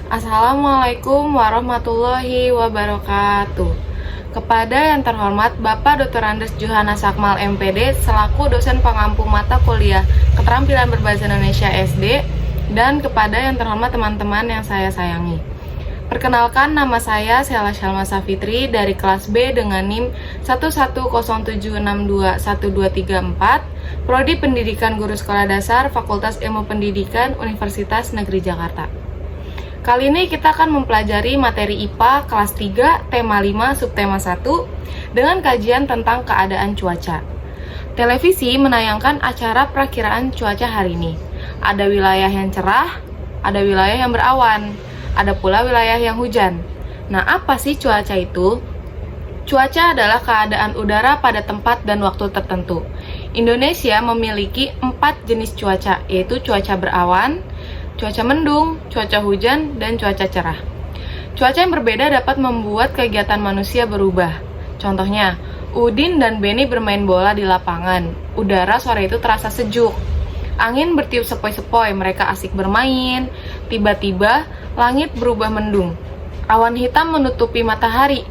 Assalamualaikum warahmatullahi wabarakatuh. Kepada yang terhormat Bapak Dr. Andes Juhana Sakmal MPD selaku dosen pengampu mata kuliah Keterampilan Berbahasa Indonesia SD, dan kepada yang terhormat teman-teman yang saya sayangi. Perkenalkan, nama saya Sela Syalma Safitri dari kelas B dengan NIM 11076212334, Prodi Pendidikan Guru Sekolah Dasar, Fakultas Ilmu Pendidikan, Universitas Negeri Jakarta. Kali ini kita akan mempelajari materi IPA kelas 3, tema 5, subtema 1, dengan kajian tentang keadaan cuaca. Televisi menayangkan acara perakiraan cuaca hari ini. Ada wilayah yang cerah, ada wilayah yang berawan, ada pula wilayah yang hujan. Nah, apa sih cuaca itu? Cuaca adalah keadaan udara pada tempat dan waktu tertentu. Indonesia memiliki 4 jenis cuaca, yaitu cuaca berawan, cuaca mendung, cuaca hujan, dan cuaca cerah. Cuaca yang berbeda dapat membuat kegiatan manusia berubah. Contohnya, Udin dan Beni bermain bola di lapangan. Udara sore itu terasa sejuk. Angin bertiup sepoi-sepoi, mereka asik bermain. Tiba-tiba, langit berubah mendung. Awan hitam menutupi matahari.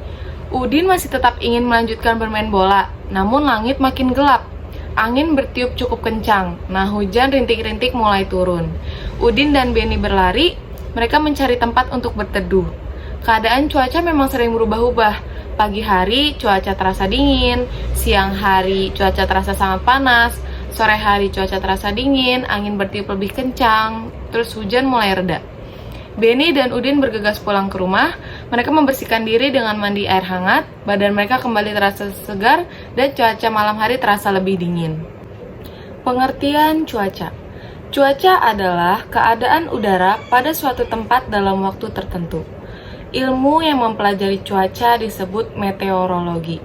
Udin masih tetap ingin melanjutkan bermain bola, namun langit makin gelap. Angin bertiup cukup kencang. Nah, hujan rintik-rintik mulai turun. Udin dan Beni berlari, mereka mencari tempat untuk berteduh. Keadaan cuaca memang sering berubah-ubah. Pagi hari cuaca terasa dingin, siang hari cuaca terasa sangat panas, sore hari cuaca terasa dingin, angin bertiup lebih kencang, terus hujan mulai reda. Beni dan Udin bergegas pulang ke rumah. Mereka membersihkan diri dengan mandi air hangat, badan mereka kembali terasa segar, dan cuaca malam hari terasa lebih dingin. Pengertian cuaca. Cuaca adalah keadaan udara pada suatu tempat dalam waktu tertentu. Ilmu yang mempelajari cuaca disebut meteorologi.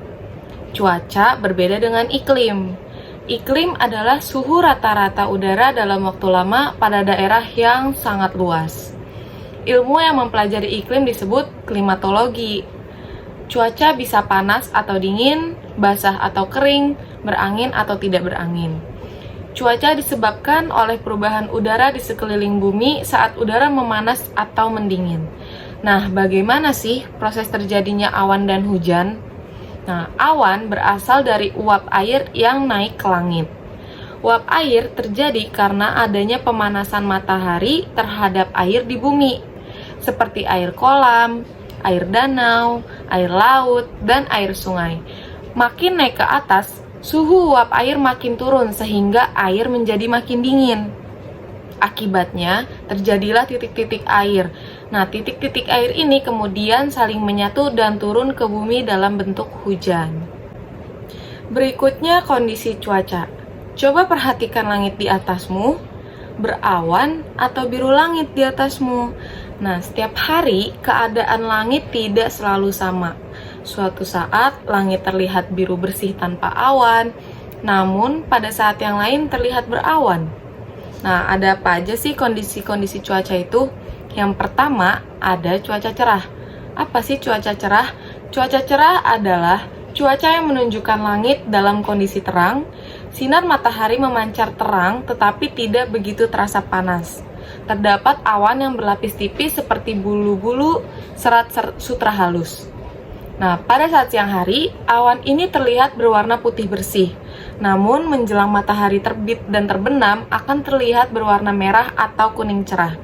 Cuaca berbeda dengan iklim. Iklim adalah suhu rata-rata udara dalam waktu lama pada daerah yang sangat luas. Ilmu yang mempelajari iklim disebut klimatologi. Cuaca bisa panas atau dingin, basah atau kering, berangin atau tidak berangin. Cuaca disebabkan oleh perubahan udara di sekeliling bumi saat udara memanas atau mendingin. Nah, bagaimana sih proses terjadinya awan dan hujan? Nah, awan berasal dari uap air yang naik ke langit. Uap air terjadi karena adanya pemanasan matahari terhadap air di bumi, seperti air kolam, air danau, air laut, dan air sungai. Makin naik ke atas, suhu uap air makin turun sehingga air menjadi makin dingin. Akibatnya, terjadilah titik-titik air. Nah, titik-titik air ini kemudian saling menyatu dan turun ke bumi dalam bentuk hujan. Berikutnya kondisi cuaca. Coba perhatikan langit di atasmu, berawan atau biru langit di atasmu. Nah, setiap hari keadaan langit tidak selalu sama. Suatu saat langit terlihat biru bersih tanpa awan, namun pada saat yang lain terlihat berawan. Nah, ada apa aja sih kondisi-kondisi cuaca itu? Yang pertama, ada cuaca cerah. Apa sih cuaca cerah? Cuaca cerah adalah cuaca yang menunjukkan langit dalam kondisi terang. Sinar matahari memancar terang tetapi tidak begitu terasa panas. Terdapat awan yang berlapis tipis seperti bulu-bulu serat sutra halus. Nah, pada saat siang hari, awan ini terlihat berwarna putih bersih. Namun, menjelang matahari terbit dan terbenam akan terlihat berwarna merah atau kuning cerah.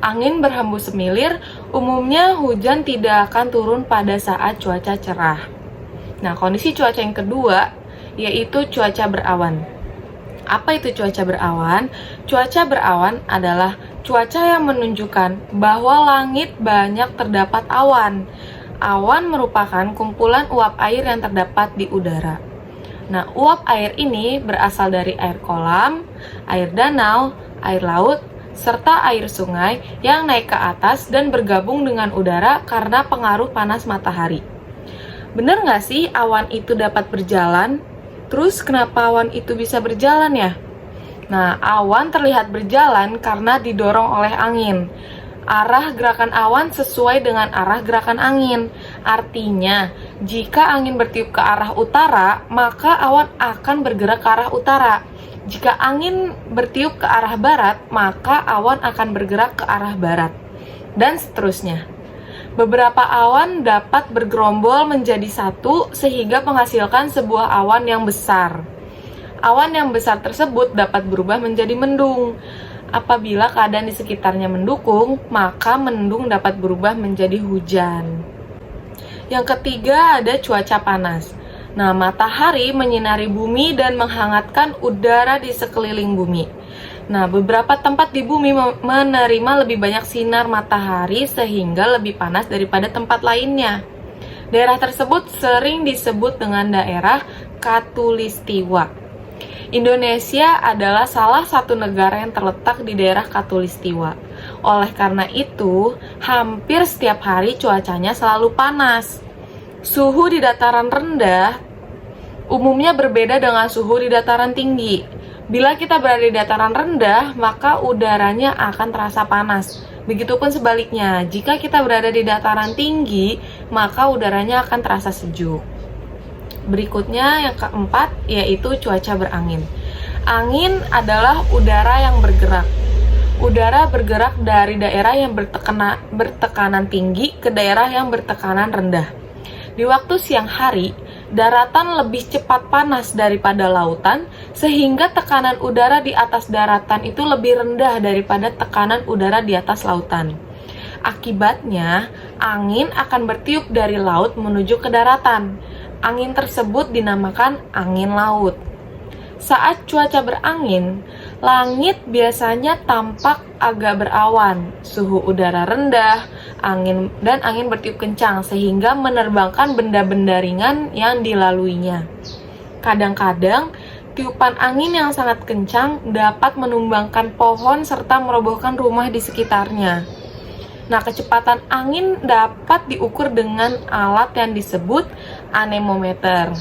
Angin berhembus semilir, umumnya hujan tidak akan turun pada saat cuaca cerah. Nah, kondisi cuaca yang kedua yaitu cuaca berawan. Apa itu cuaca berawan? Cuaca berawan adalah cuaca yang menunjukkan bahwa langit banyak terdapat awan. Awan merupakan kumpulan uap air yang terdapat di udara. Nah, uap air ini berasal dari air kolam, air danau, air laut, serta air sungai yang naik ke atas dan bergabung dengan udara karena pengaruh panas matahari. Benar nggak sih awan itu dapat berjalan? Terus kenapa awan itu bisa berjalan ya? Nah, awan terlihat berjalan karena didorong oleh angin. Arah gerakan awan sesuai dengan arah gerakan angin. Artinya, jika angin bertiup ke arah utara, maka awan akan bergerak ke arah utara. Jika angin bertiup ke arah barat, maka awan akan bergerak ke arah barat. dan seterusnya. Beberapa awan dapat bergerombol menjadi satu sehingga menghasilkan sebuah awan yang besar. Awan yang besar tersebut dapat berubah menjadi mendung. Apabila keadaan di sekitarnya mendukung, maka mendung dapat berubah menjadi hujan. Yang ketiga ada cuaca panas. Nah, matahari menyinari bumi dan menghangatkan udara di sekeliling bumi. Nah, beberapa tempat di bumi menerima lebih banyak sinar matahari sehingga lebih panas daripada tempat lainnya. Daerah tersebut sering disebut dengan daerah Khatulistiwa. Indonesia adalah salah satu negara yang terletak di daerah Khatulistiwa. Oleh karena itu, hampir setiap hari cuacanya selalu panas. Suhu di dataran rendah umumnya berbeda dengan suhu di dataran tinggi. Bila kita berada di dataran rendah, maka udaranya akan terasa panas. Begitupun sebaliknya, jika kita berada di dataran tinggi, maka udaranya akan terasa sejuk. Berikutnya yang keempat, yaitu cuaca berangin. Angin adalah udara yang bergerak. Udara bergerak dari daerah yang bertekanan tinggi ke daerah yang bertekanan rendah. Di waktu siang hari, daratan lebih cepat panas daripada lautan, sehingga tekanan udara di atas daratan itu lebih rendah daripada tekanan udara di atas lautan. Akibatnya, angin akan bertiup dari laut menuju ke daratan. Angin tersebut dinamakan angin laut. Saat cuaca berangin, langit biasanya tampak agak berawan, suhu udara rendah, angin bertiup kencang sehingga menerbangkan benda-benda ringan yang dilaluinya. Kadang-kadang, tiupan angin yang sangat kencang dapat menumbangkan pohon serta merobohkan rumah di sekitarnya. Nah, kecepatan angin dapat diukur dengan alat yang disebut anemometer.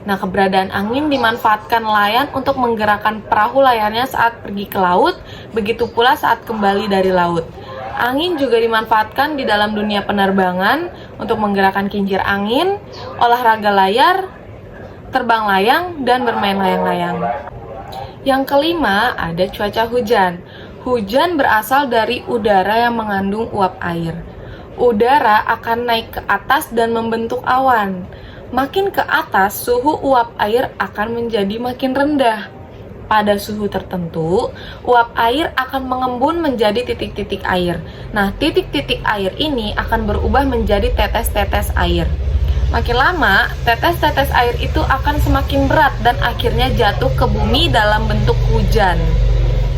Nah, keberadaan angin dimanfaatkan nelayan untuk menggerakkan perahu layarnya saat pergi ke laut, begitu pula saat kembali dari laut. Angin juga dimanfaatkan di dalam dunia penerbangan untuk menggerakkan kincir angin, olahraga layar, terbang layang, dan bermain layang-layang. Yang kelima, ada cuaca hujan. Hujan berasal dari udara yang mengandung uap air. Udara akan naik ke atas dan membentuk awan. Makin ke atas, suhu uap air akan menjadi makin rendah. Pada suhu tertentu, uap air akan mengembun menjadi titik-titik air. Nah, titik-titik air ini akan berubah menjadi tetes-tetes air. Makin lama, tetes-tetes air itu akan semakin berat dan akhirnya jatuh ke bumi dalam bentuk hujan.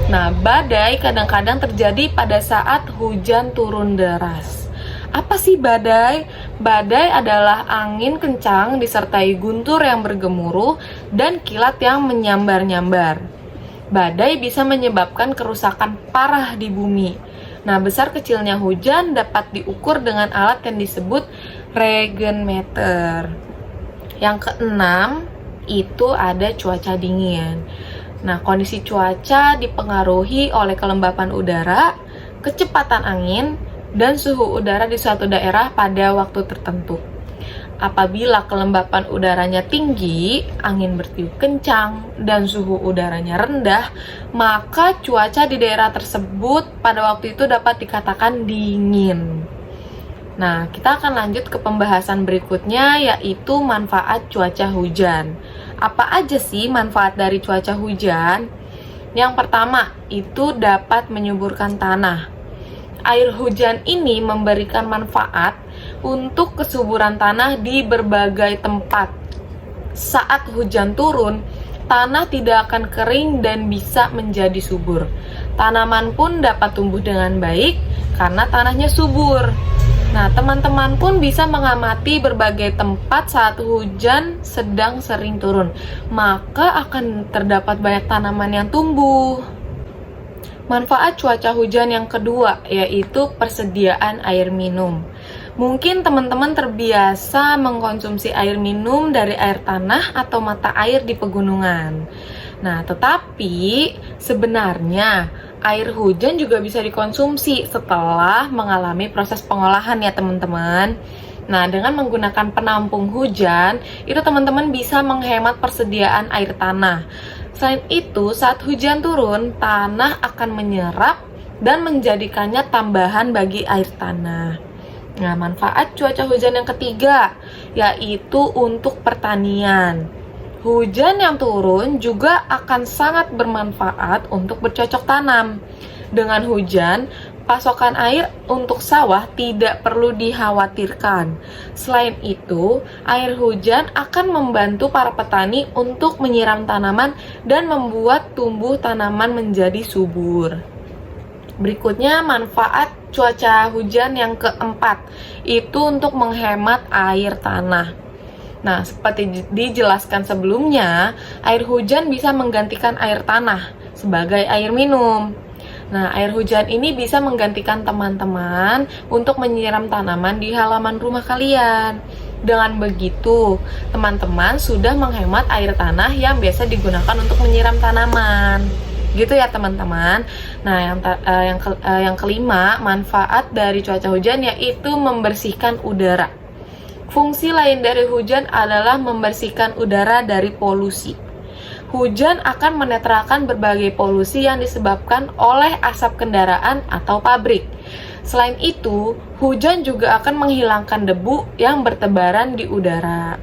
Nah, badai kadang-kadang terjadi pada saat hujan turun deras. Apa sih badai? Badai adalah angin kencang disertai guntur yang bergemuruh dan kilat yang menyambar-nyambar. Badai bisa menyebabkan kerusakan parah di bumi. Nah, besar kecilnya hujan dapat diukur dengan alat yang disebut regenmeter. Yang keenam, itu ada cuaca dingin. Nah, kondisi cuaca dipengaruhi oleh kelembapan udara, kecepatan angin, dan suhu udara di suatu daerah pada waktu tertentu. Apabila kelembapan udaranya tinggi, angin bertiup kencang, dan suhu udaranya rendah, maka cuaca di daerah tersebut pada waktu itu dapat dikatakan dingin. Nah, kita akan lanjut ke pembahasan berikutnya, yaitu manfaat cuaca hujan. Apa aja sih manfaat dari cuaca hujan? Yang pertama, itu dapat menyuburkan tanah. Air hujan ini memberikan manfaat untuk kesuburan tanah di berbagai tempat. Saat hujan turun, tanah tidak akan kering dan bisa menjadi subur. Tanaman pun dapat tumbuh dengan baik karena tanahnya subur. Nah, teman-teman pun bisa mengamati berbagai tempat saat hujan sedang sering turun. Maka akan terdapat banyak tanaman yang tumbuh. Manfaat cuaca hujan yang kedua, yaitu persediaan air minum. Mungkin teman-teman terbiasa mengkonsumsi air minum dari air tanah atau mata air di pegunungan. Nah, tetapi sebenarnya air hujan juga bisa dikonsumsi setelah mengalami proses pengolahan ya teman-teman. Nah, dengan menggunakan penampung hujan, itu teman-teman bisa menghemat persediaan air tanah. Selain itu, saat hujan turun, tanah akan menyerap dan menjadikannya tambahan bagi air tanah. Nah, manfaat cuaca hujan yang ketiga yaitu untuk pertanian. Hujan yang turun juga akan sangat bermanfaat untuk bercocok tanam. Dengan hujan, pasokan air untuk sawah tidak perlu dikhawatirkan. Selain itu, air hujan akan membantu para petani untuk menyiram tanaman dan membuat tumbuh tanaman menjadi subur. Berikutnya, manfaat cuaca hujan yang keempat, itu untuk menghemat air tanah. Nah, seperti dijelaskan sebelumnya, air hujan bisa menggantikan air tanah sebagai air minum. Nah, air hujan ini bisa menggantikan teman-teman untuk menyiram tanaman di halaman rumah kalian. Dengan begitu, teman-teman sudah menghemat air tanah yang biasa digunakan untuk menyiram tanaman. Gitu ya teman-teman. Nah, yang kelima, manfaat dari cuaca hujan yaitu membersihkan udara. Fungsi lain dari hujan adalah membersihkan udara dari polusi. Hujan akan menetralkan berbagai polusi yang disebabkan oleh asap kendaraan atau pabrik. Selain itu, hujan juga akan menghilangkan debu yang bertebaran di udara.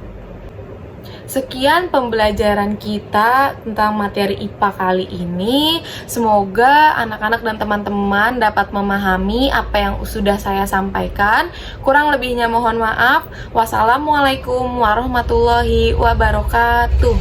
Sekian pembelajaran kita tentang materi IPA kali ini. Semoga anak-anak dan teman-teman dapat memahami apa yang sudah saya sampaikan. Kurang lebihnya mohon maaf. Wassalamualaikum warahmatullahi wabarakatuh.